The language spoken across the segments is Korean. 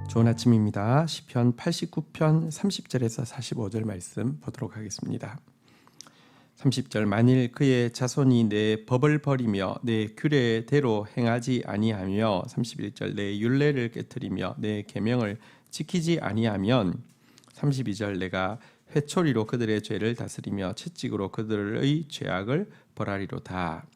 좋은 아침입니다. 시편 89편 30절에서 45절 말씀 보도록 하겠습니다. 30절 만일 그의 자손이 내 법을 버리며 내 규례대로 행하지 아니하며 31절 내 율례를 깨뜨리며 내 계명을 지키지 아니하면 32절 내가 회초리로 그들의 죄를 다스리며 채찍으로 그들의 죄악을 벌하리로다.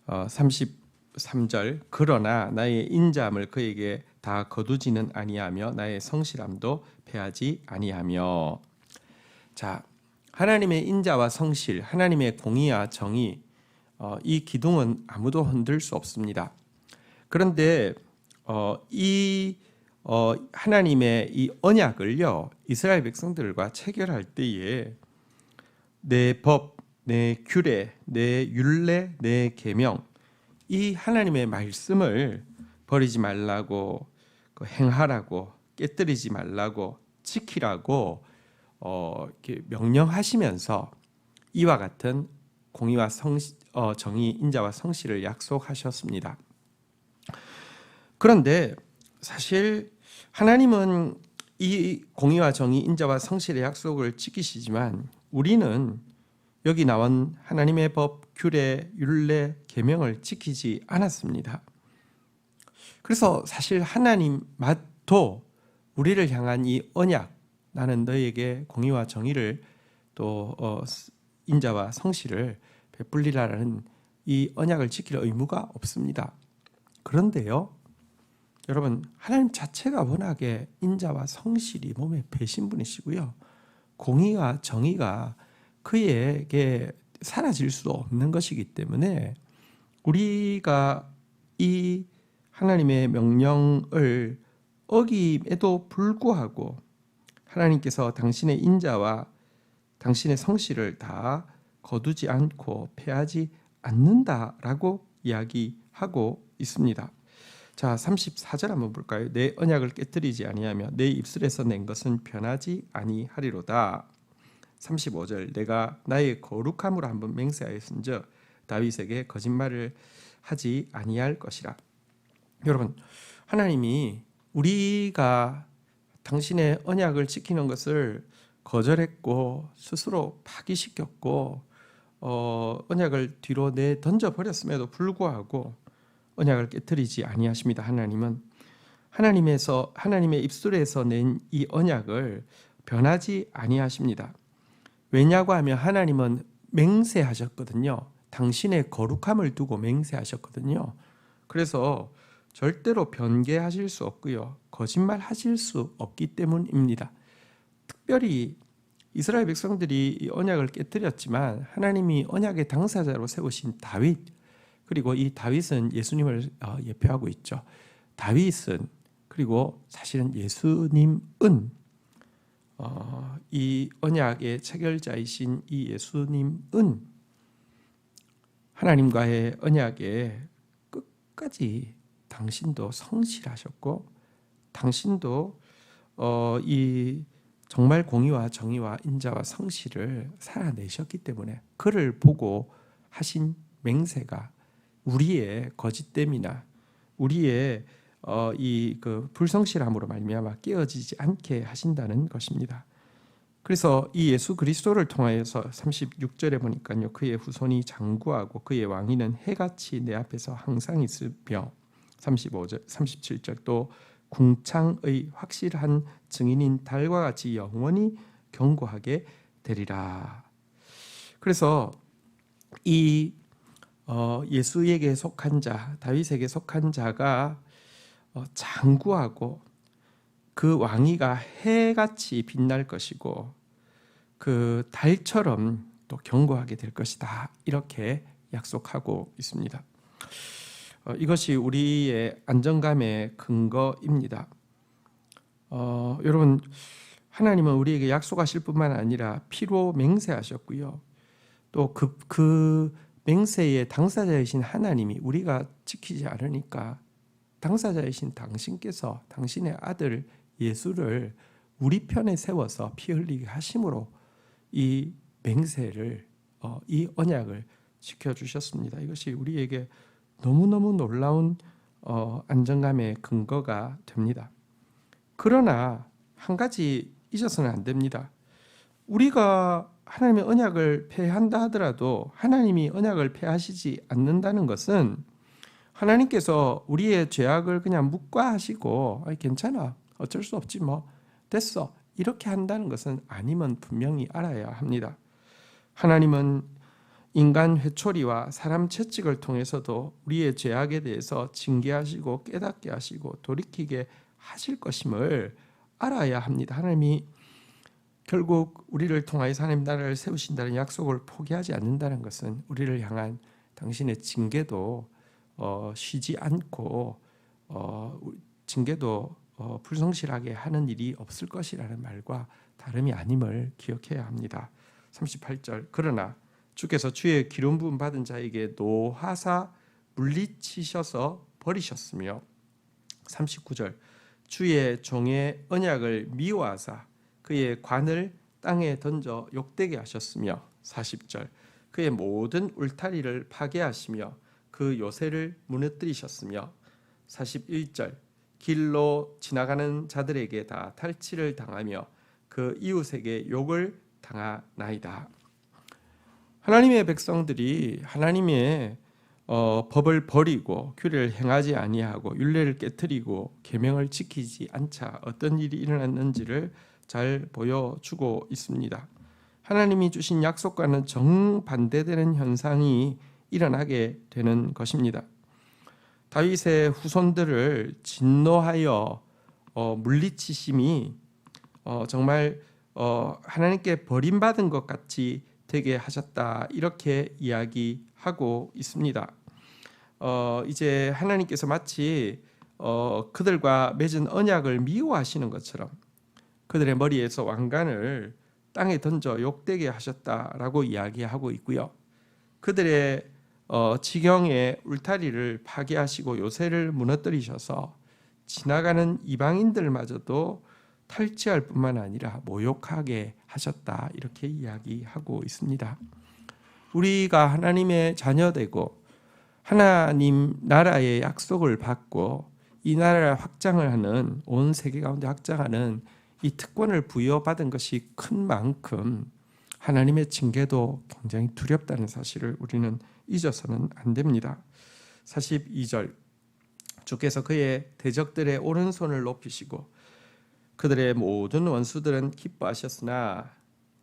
33절 그러나 나의 인자함을 그에게 다 거두지는 아니하며 나의 성실함도 패하지 아니하며. 자, 하나님의 인자와 성실, 하나님의 공의와 정의, 이 기둥은 아무도 흔들 수 없습니다. 그런데 하나님의 이 언약을요, 이스라엘 백성들과 체결할 때에 내 법, 내 규례, 내 율례, 내 계명, 이 하나님의 말씀을 버리지 말라고, 행하라고, 깨뜨리지 말라고, 지키라고 이렇게 명령하시면서 이와 같은 공의와 정의, 인자와 성실을 약속하셨습니다. 그런데 사실 하나님은 이 공의와 정의, 인자와 성실의 약속을 지키시지만 우리는 여기 나온 하나님의 법, 규례, 율례, 계명을 지키지 않았습니다. 그래서 사실 하나님도 우리를 향한 이 언약, 나는 너에게 공의와 정의를 또 인자와 성실을 베풀리라는 이 언약을 지킬 의무가 없습니다. 그런데요, 여러분, 하나님 자체가 워낙에 인자와 성실이 몸에 배신 분이시고요, 공의와 정의가 그에게 사라질 수 없는 것이기 때문에 우리가 이 하나님의 명령을 어김에도 불구하고 하나님께서 당신의 인자와 당신의 성실을 다 거두지 않고 패하지 않는다라고 이야기하고 있습니다. 자, 34절 한번 볼까요? 내 언약을 깨뜨리지 아니하며 내 입술에서 낸 것은 변하지 아니하리로다. 35절 내가 나의 거룩함으로 한번 맹세하였은즉 다윗에게 거짓말을 하지 아니할 것이라. 여러분, 하나님이 우리가 당신의 언약을 지키는 것을 거절했고 스스로 파기시켰고 언약을 뒤로 던져버렸음에도 불구하고 언약을 깨뜨리지 아니하십니다. 하나님은 하나님의 입술에서 낸 이 언약을 변하지 아니하십니다. 왜냐고 하면 하나님은 맹세하셨거든요. 당신의 거룩함을 두고 맹세하셨거든요. 그래서 절대로 변개하실 수 없고요, 거짓말하실 수 없기 때문입니다. 특별히 이스라엘 백성들이 이 언약을 깨뜨렸지만 하나님이 언약의 당사자로 세우신 다윗, 그리고 이 다윗은 예수님을 예표하고 있죠. 다윗은, 그리고 사실은 예수님은 이 언약의 체결자이신 이 예수님은 하나님과의 언약에 끝까지 당신도 성실하셨고 당신도 이 정말 공의와 정의와 인자와 성실을 살아내셨기 때문에 그를 보고 하신 맹세가 우리의 거짓됨이나 우리의 이 불성실함으로 말미암아 깨어지지 않게 하신다는 것입니다. 그래서 이 예수 그리스도를 통하여서 36절에 보니까요, 그의 후손이 장구하고 그의 왕위는 해같이 내 앞에서 항상 있으며 35절, 37절 또 궁창의 확실한 증인인 달과 같이 영원히 견고하게 되리라. 그래서 이 예수에게 속한 자, 다윗에게 속한 자가 장구하고 그 왕위가 해같이 빛날 것이고 그 달처럼 또 견고하게 될 것이다, 이렇게 약속하고 있습니다. 이것이 우리의 안정감의 근거입니다. 여러분, 하나님은 우리에게 약속하실 뿐만 아니라 피로 맹세하셨고요, 또 그 맹세의 당사자이신 하나님이 우리가 지키지 않으니까 당사자이신 당신께서 당신의 아들 예수를 우리 편에 세워서 피 흘리게 하심으로 이 맹세를, 이 언약을 지켜주셨습니다. 이것이 우리에게 너무너무 놀라운 안정감의 근거가 됩니다. 그러나 한 가지 잊어서는 안 됩니다. 우리가 하나님의 언약을 폐한다 하더라도 하나님이 언약을 폐하시지 않는다는 것은 하나님께서 우리의 죄악을 그냥 묵과하시고 괜찮아, 어쩔 수 없지 뭐 됐어, 이렇게 한다는 것은 아님은 분명히 알아야 합니다. 하나님은 인간 회초리와 사람 채찍을 통해서도 우리의 죄악에 대해서 징계하시고 깨닫게 하시고 돌이키게 하실 것임을 알아야 합니다. 하나님이 결국 우리를 통하여서 하나님 나라를 세우신다는 약속을 포기하지 않는다는 것은 우리를 향한 당신의 징계도 쉬지 않고 징계도 불성실하게 하는 일이 없을 것이라는 말과 다름이 아님을 기억해야 합니다. 38절 그러나 주께서 주의 기름 부음 받은 자에게 노하사 물리치셔서 버리셨으며 39절 주의 종의 언약을 미워하사 그의 관을 땅에 던져 욕되게 하셨으며 40절 그의 모든 울타리를 파괴하시며 그 요새를 무너뜨리셨으며 41절 길로 지나가는 자들에게 다 탈취를 당하며 그 이웃에게 욕을 당하나이다. 하나님의 백성들이 하나님의 법을 버리고 규례를 행하지 아니하고 율례를 깨뜨리고 계명을 지키지 않자 어떤 일이 일어났는지를 잘 보여주고 있습니다. 하나님이 주신 약속과는 정반대되는 현상이 일어나게 되는 것입니다. 다윗의 후손들을 진노하여 물리치심이 정말 하나님께 버림받은 것 같이 되게 하셨다, 이렇게 이야기하고 있습니다. 이제 하나님께서 마치 그들과 맺은 언약을 미워하시는 것처럼 그들의 머리에서 왕관을 땅에 던져 욕되게 하셨다라고 이야기하고 있고요. 그들의 지경의 울타리를 파괴하시고 요새를 무너뜨리셔서 지나가는 이방인들마저도 탈취할 뿐만 아니라 모욕하게 하셨다, 이렇게 이야기하고 있습니다. 우리가 하나님의 자녀되고 하나님 나라의 약속을 받고 이 나라를 확장을 하는, 온 세계 가운데 확장하는 이 특권을 부여받은 것이 큰 만큼 하나님의 징계도 굉장히 두렵다는 사실을 우리는 잊어서는 안 됩니다. 42절 주께서 그의 대적들의 오른손을 높이시고 그들의 모든 원수들은 기뻐하셨으나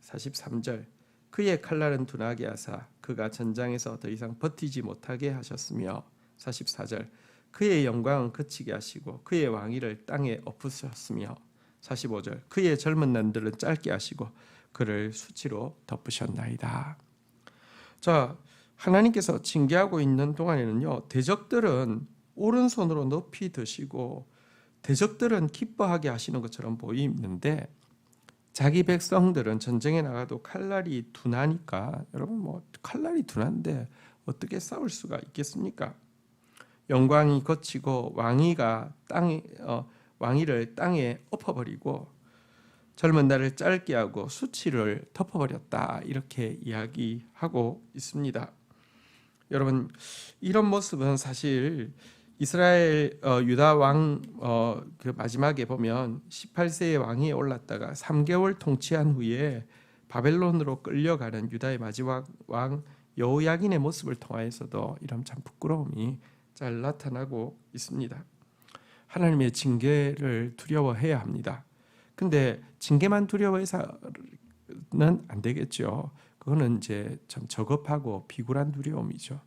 43절 그의 칼날은 둔하게 하사 그가 전장에서 더 이상 버티지 못하게 하셨으며 44절 그의 영광은 그치게 하시고 그의 왕위를 땅에 엎으셨으며 45절 그의 젊은 날들은 짧게 하시고 그를 수치로 덮으셨나이다. 자, 하나님께서 징계하고 있는 동안에는요, 대적들은 오른손으로 높이 드시고 대적들은 기뻐하게 하시는 것처럼 보이는데 자기 백성들은 전쟁에 나가도 칼날이 둔하니까, 여러분 뭐 칼날이 둔한데 어떻게 싸울 수가 있겠습니까? 영광이 거치고 왕위를 땅에 엎어버리고 젊은 날을 짧게 하고 수치를 덮어버렸다, 이렇게 이야기하고 있습니다. 여러분, 이런 모습은 사실 이스라엘 유다 왕 그 마지막에 보면 18세의 왕위에 올랐다가 3개월 통치한 후에 바벨론으로 끌려가는 유다의 마지막 왕 여호야긴의 모습을 통하여서도 이런 참 부끄러움이 잘 나타나고 있습니다. 하나님의 징계를 두려워해야 합니다. 근데 징계만 두려워해서는 안 되겠죠. 그거는 이제 참 저급하고 비굴한 두려움이죠.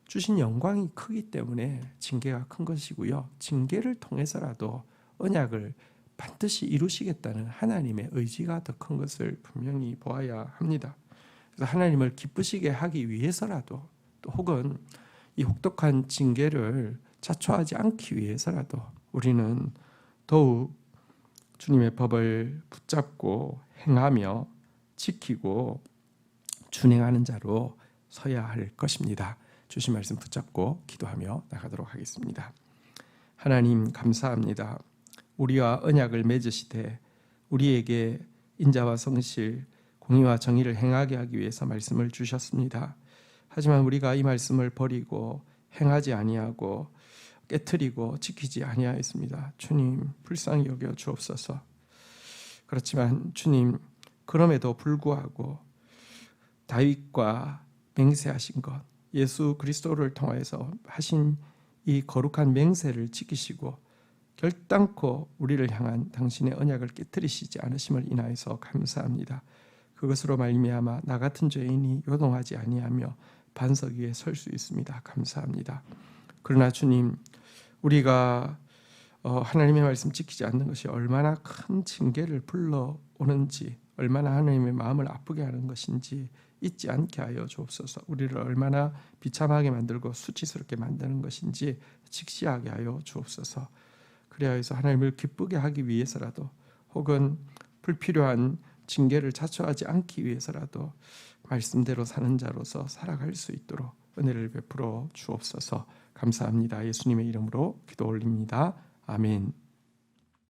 주신 영광이 크기 때문에 징계가 큰 것이고요. 징계를 통해서라도 언약을 반드시 이루시겠다는 하나님의 의지가 더 큰 것을 분명히 보아야 합니다. 그래서 하나님을 기쁘시게 하기 위해서라도, 또 혹은 이 혹독한 징계를 자초하지 않기 위해서라도 우리는 더욱 주님의 법을 붙잡고 행하며 지키고 준행하는 자로 서야 할 것입니다. 주신 말씀 붙잡고 기도하며 나가도록 하겠습니다. 하나님 감사합니다. 우리와 언약을 맺으시되 우리에게 인자와 성실, 공의와 정의를 행하게 하기 위해서 말씀을 주셨습니다. 하지만 우리가 이 말씀을 버리고 행하지 아니하고 깨트리고 지키지 아니하였습니다. 주님 불쌍히 여겨 주옵소서. 그렇지만 주님 그럼에도 불구하고 다윗과 맹세하신 것, 예수 그리스도를 통해서 하신 이 거룩한 맹세를 지키시고 결단코 우리를 향한 당신의 언약을 깨뜨리시지 않으심을 인하여서 감사합니다. 그것으로 말미암아 나 같은 죄인이 요동하지 아니하며 반석 위에 설 수 있습니다. 감사합니다. 그러나 주님, 우리가 하나님의 말씀 지키지 않는 것이 얼마나 큰 징계를 불러오는지, 얼마나 하나님의 마음을 아프게 하는 것인지 잊지 않게 하여 주옵소서. 우리를 얼마나 비참하게 만들고 수치스럽게 만드는 것인지 직시하게 하여 주옵소서. 그래서 하나님을 기쁘게 하기 위해서라도, 혹은 불필요한 징계를 자초하지 않기 위해서라도 말씀대로 사는 자로서 살아갈 수 있도록 은혜를 베풀어 주옵소서. 감사합니다. 예수님의 이름으로 기도 올립니다. 아멘.